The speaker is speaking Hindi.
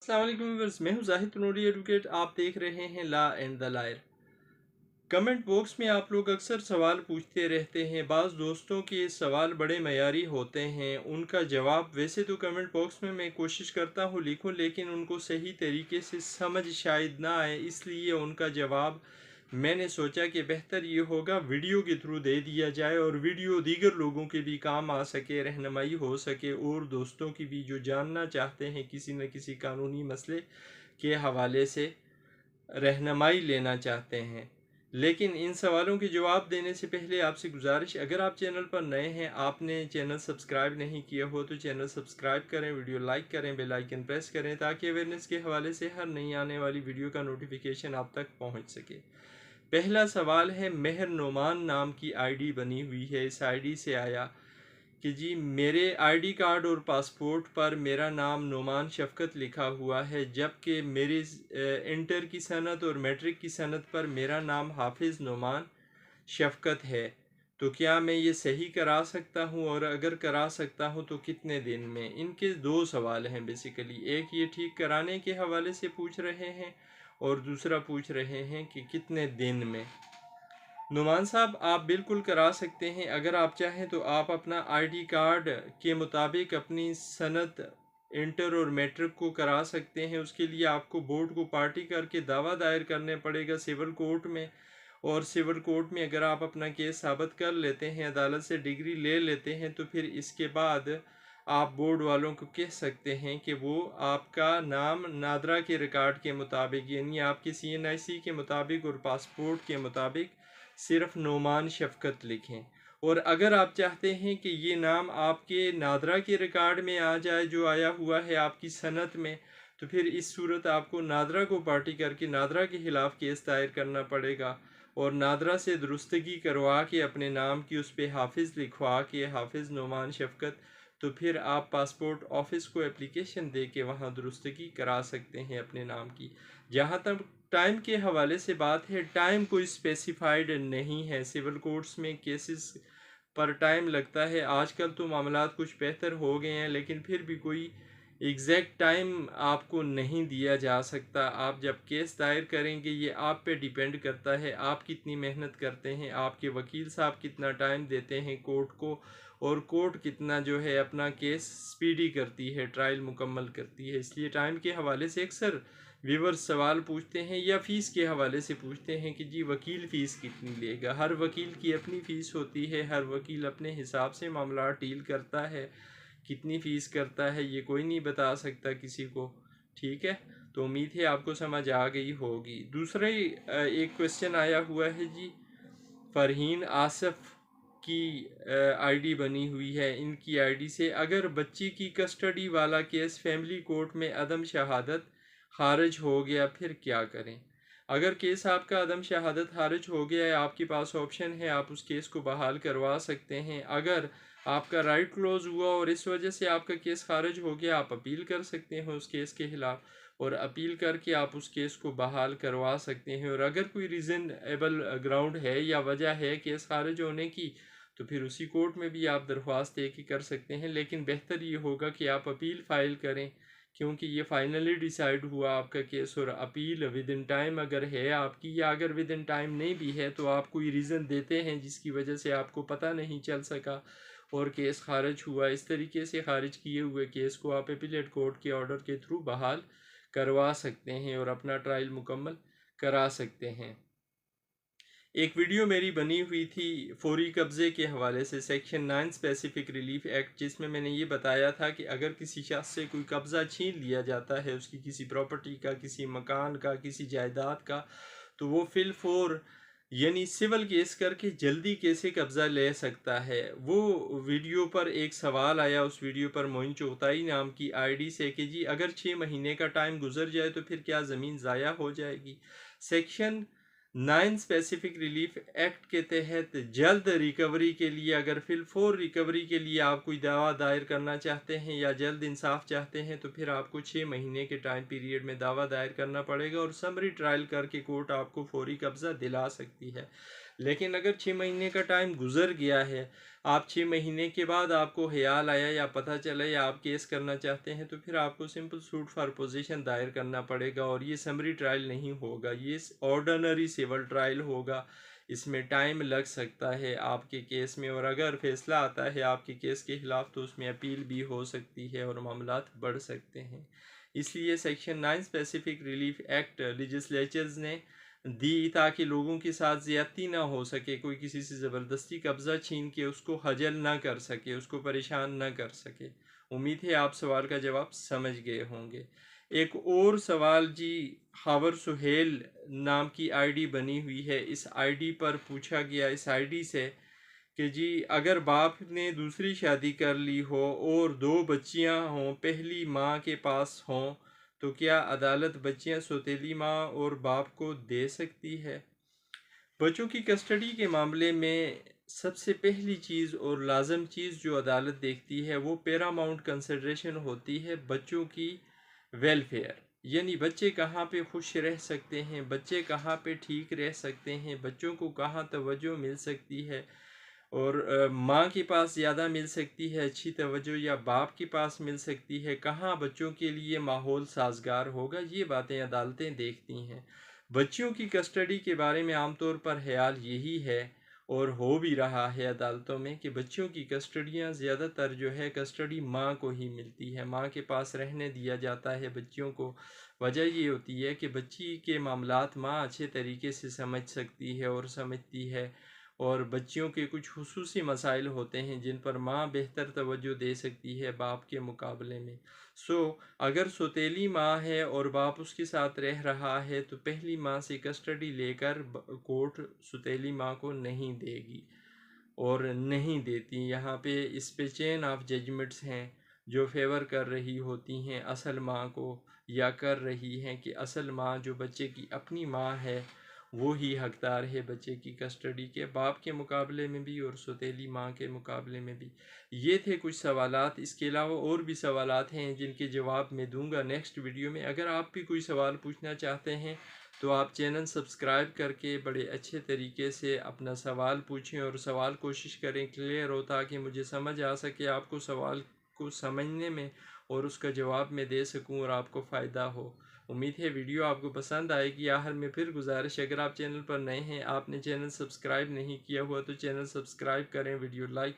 अस्सलाम वालेकुम व्यूअर्स, मैं हूं जाहिद नूरी एडवोकेट। आप देख रहे हैं law and the liar. Comment box में आप लोग अक्सर सवाल पूछते रहते हैं। बाज़ दोस्तों के सवाल बड़े मयारी होते हैं, उनका जवाब वैसे तो कमेंट बॉक्स में मैं कोशिश करता हूं लिखूं, लेकिन उनको सही तरीके से समझ शायद ना आए, इसलिए उनका जवाब मैंने सोचा कि बेहतर ये होगा वीडियो के थ्रू दे दिया जाए और वीडियो दीगर लोगों के भी काम आ सके, रहनुमाई हो सके, और दोस्तों की भी जो जानना चाहते हैं किसी न किसी कानूनी मसले के हवाले से रहनुमाई लेना चाहते हैं। लेकिन इन सवालों के जवाब देने से पहले आपसे गुजारिश, अगर आप चैनल पर नए हैं, आपने चैनल सब्सक्राइब नहीं किया हो तो चैनल सब्सक्राइब करें, वीडियो लाइक करें, बेल आइकन प्रेस करें ताकि अवेयरनेस के हवाले से हर नई आने वाली वीडियो का नोटिफिकेशन आप तक पहुंच सके। पहला सवाल है, मेहर नोमान नाम की आईडी बनी हुई है। इस आईडी से आया कि जी मेरे आईडी कार्ड और पासपोर्ट पर मेरा नाम नोमान शफ़क़त लिखा हुआ है, जबकि मेरी इंटर की सनद और मैट्रिक की सनद पर मेरा नाम हाफिज़ नोमान शफ़क़त है। तो क्या मैं ये सही करा सकता हूँ, और अगर करा सकता हूँ तो कितने दिन में? इनके दो सवाल हैं बेसिकली। एक ये ठीक कराने के हवाले से पूछ रहे हैं और दूसरा पूछ रहे हैं कि कितने दिन में। नुमान साहब, आप बिल्कुल करा सकते हैं। अगर आप चाहें तो आप अपना आईडी कार्ड के मुताबिक अपनी सनद इंटर और मैट्रिक को करा सकते हैं। उसके लिए आपको बोर्ड को पार्टी करके दावा दायर करने पड़ेगा सिविल कोर्ट में, और सिविल कोर्ट में अगर आप अपना केस साबित कर लेते हैं, अदालत से डिग्री ले लेते हैं, तो फिर इसके बाद आप बोर्ड वालों को कह सकते हैं कि वो आपका नाम नादरा के रिकॉर्ड के मुताबिक, यानी आपके CNIC के मुताबिक और पासपोर्ट के मुताबिक सिर्फ नोमान शफ़क़त लिखें। और अगर आप चाहते हैं कि ये नाम आपके नादरा के रिकॉर्ड में आ जाए जो आया हुआ है आपकी सनद में, तो फिर इस सूरत आपको नादरा को पार्टी करके नादरा के ख़िलाफ़ केस दायर करना पड़ेगा और नादरा से दुरुस्तगी करवा के अपने नाम की उस पर हाफिज़ लिखवा के हाफिज़ नोमान शफ़क़त, तो फिर आप पासपोर्ट ऑफिस को एप्लीकेशन दे के वहाँ दुरुस्तगी करा सकते हैं अपने नाम की। जहाँ तक टाइम के हवाले से बात है, टाइम कोई स्पेसिफाइड नहीं है। सिविल कोर्ट्स में केसेस पर टाइम लगता है। आजकल तो मामलात कुछ बेहतर हो गए हैं, लेकिन फिर भी कोई एग्जैक्ट टाइम आपको नहीं दिया जा सकता। आप जब केस दायर करेंगे ये आप पे डिपेंड करता है, आप कितनी मेहनत करते हैं, आपके वकील साहब कितना टाइम देते हैं कोर्ट को, और कोर्ट कितना जो है अपना केस स्पीडी करती है, ट्रायल मुकम्मल करती है। इसलिए टाइम के हवाले से अक्सर व्यूवर्स सवाल पूछते हैं या फ़ीस के हवाले से पूछते हैं कि जी वकील फ़ीस कितनी लेगा। हर वकील की अपनी फ़ीस होती है, हर वकील अपने हिसाब से मामला डील करता है। कितनी फ़ीस करता है ये कोई नहीं बता सकता किसी को। ठीक है, तो उम्मीद है आपको समझ आ गई होगी। दूसरा एक क्वेश्चन आया हुआ है जी, फ़रहीन आसफ़ की आईडी बनी हुई है। इनकी आईडी से, अगर बच्ची की कस्टडी वाला केस फैमिली कोर्ट में अदम शहादत खारिज हो गया फिर क्या करें? अगर केस आपका अदम शहादत खारिज हो गया है, आपके पास ऑप्शन है, आप उस केस को बहाल करवा सकते हैं। अगर आपका राइट क्लोज हुआ और इस वजह से आपका केस खारिज हो गया, आप अपील कर सकते हैं उस केस के खिलाफ, और अपील करके आप उस केस को बहाल करवा सकते हैं। और अगर कोई रीज़नेबल ग्राउंड है या वजह है केस खारिज होने की, तो फिर उसी कोर्ट में भी आप दरख्वास्त दे के कर सकते हैं। लेकिन बेहतर ये होगा कि आप अपील फ़ाइल करें, क्योंकि ये फाइनली डिसाइड हुआ आपका केस, और अपील विद इन टाइम अगर है आपकी, या अगर विद इन टाइम नहीं भी है तो आप कोई रीज़न देते हैं जिसकी वजह से आपको पता नहीं चल सका और केस खारिज हुआ, इस तरीके से खारिज किए हुए केस को आप अपीलेट कोर्ट के ऑर्डर के थ्रू बहाल करवा सकते हैं और अपना ट्रायल मुकम्मल करा सकते हैं। एक वीडियो मेरी बनी हुई थी फौरी कब्ज़े के हवाले से, सेक्शन 9 स्पेसिफिक रिलीफ एक्ट, जिसमें मैंने ये बताया था कि अगर किसी शख्स से कोई कब्ज़ा छीन लिया जाता है, उसकी किसी प्रॉपर्टी का, किसी मकान का, किसी जायदाद का, तो वो फिल फोर यानी सिविल केस करके जल्दी कैसे कब्ज़ा ले सकता है। वो वीडियो पर एक सवाल आया, उस वीडियो पर मोइन चौथाई नाम की आईडी से, कि जी अगर 6 महीने का टाइम गुजर जाए तो फिर क्या ज़मीन ज़ाया हो जाएगी? सेक्शन 9 स्पेसिफिक रिलीफ एक्ट के तहत जल्द रिकवरी के लिए, अगर फिल फोर रिकवरी के लिए आप कोई दावा दायर करना चाहते हैं या जल्द इंसाफ चाहते हैं, तो फिर आपको 6 महीने के टाइम पीरियड में दावा दायर करना पड़ेगा और समरी ट्रायल करके कोर्ट आपको फौरी कब्ज़ा दिला सकती है। लेकिन अगर 6 महीने का टाइम गुजर गया है, आप 6 महीने के बाद आपको ख्याल आया या पता चला या आप केस करना चाहते हैं, तो फिर आपको सिंपल सूट फॉर पोजीशन दायर करना पड़ेगा और ये समरी ट्रायल नहीं होगा, ये ऑर्डिनरी सिविल ट्रायल होगा। इसमें टाइम लग सकता है आपके केस में, और अगर फैसला आता है आपके केस के खिलाफ तो उसमें अपील भी हो सकती है और मामलात बढ़ सकते हैं। इसलिए section 9 specific relief act legislatures ने दी ताकि लोगों के साथ ज़्यादती ना हो सके, कोई किसी से ज़बरदस्ती कब्ज़ा छीन के उसको हजल ना कर सके, उसको परेशान ना कर सके। उम्मीद है आप सवाल का जवाब समझ गए होंगे। एक और सवाल जी, हावर सुहेल नाम की आईडी बनी हुई है, इस आईडी पर पूछा गया इस आईडी से कि जी अगर बाप ने दूसरी शादी कर ली हो और 2 बच्चियां हों, पहली माँ के पास हों, तो क्या अदालत बच्चियां सौतेली माँ और बाप को दे सकती है? बच्चों की कस्टडी के मामले में सबसे पहली चीज़ और लाजम चीज़ जो अदालत देखती है वो पैरामाउंट कंसिडरेशन होती है बच्चों की वेलफेयर, यानी बच्चे कहाँ पे खुश रह सकते हैं, बच्चे कहाँ पे ठीक रह सकते हैं, बच्चों को कहाँ तवज्जो मिल सकती है, और माँ के पास ज़्यादा मिल सकती है अच्छी तवज्जो या बाप के पास मिल सकती है, कहाँ बच्चों के लिए माहौल साजगार होगा, ये बातें अदालतें देखती हैं। बच्चियों की कस्टडी के बारे में आमतौर पर ख्याल यही है और हो भी रहा है अदालतों में कि बच्चों की कस्टडियाँ ज़्यादातर जो है कस्टडी माँ को ही मिलती है, माँ के पास रहने दिया जाता है बच्चियों को। वजह ये होती है कि बच्ची के मामलात माँ अच्छे तरीके से समझ सकती है और समझती है, और बच्चियों के कुछ खुसूसी मसाइल होते हैं जिन पर माँ बेहतर तवज्जो दे सकती है बाप के मुकाबले में। अगर सौतेली माँ है और बाप उसके साथ रह रहा है तो पहली माँ से कस्टडी लेकर कोर्ट सौतेली माँ को नहीं देगी और नहीं देती। यहाँ पे इस पे चेन ऑफ जजमेंट्स हैं जो फेवर कर रही होती हैं असल माँ को, या कर रही हैं कि असल माँ जो बच्चे की अपनी माँ है वो ही हकदार है बच्चे की कस्टडी के, बाप के मुकाबले में भी और सौतेली माँ के मुकाबले में भी। ये थे कुछ सवालात, इसके अलावा और भी सवालात हैं जिनके जवाब मैं दूंगा नेक्स्ट वीडियो में। अगर आप भी कोई सवाल पूछना चाहते हैं तो आप चैनल सब्सक्राइब करके बड़े अच्छे तरीके से अपना सवाल पूछें और सवाल कोशिश करें क्लियर हो, ताकि मुझे समझ आ सके आपको सवाल को समझने में और उसका जवाब मैं दे सकूं और आपको फ़ायदा हो। उम्मीद है वीडियो आपको पसंद आएगी। आखिर में फिर गुजारिश, अगर आप चैनल पर नए हैं, आपने चैनल सब्सक्राइब नहीं किया हुआ तो चैनल सब्सक्राइब करें, वीडियो लाइक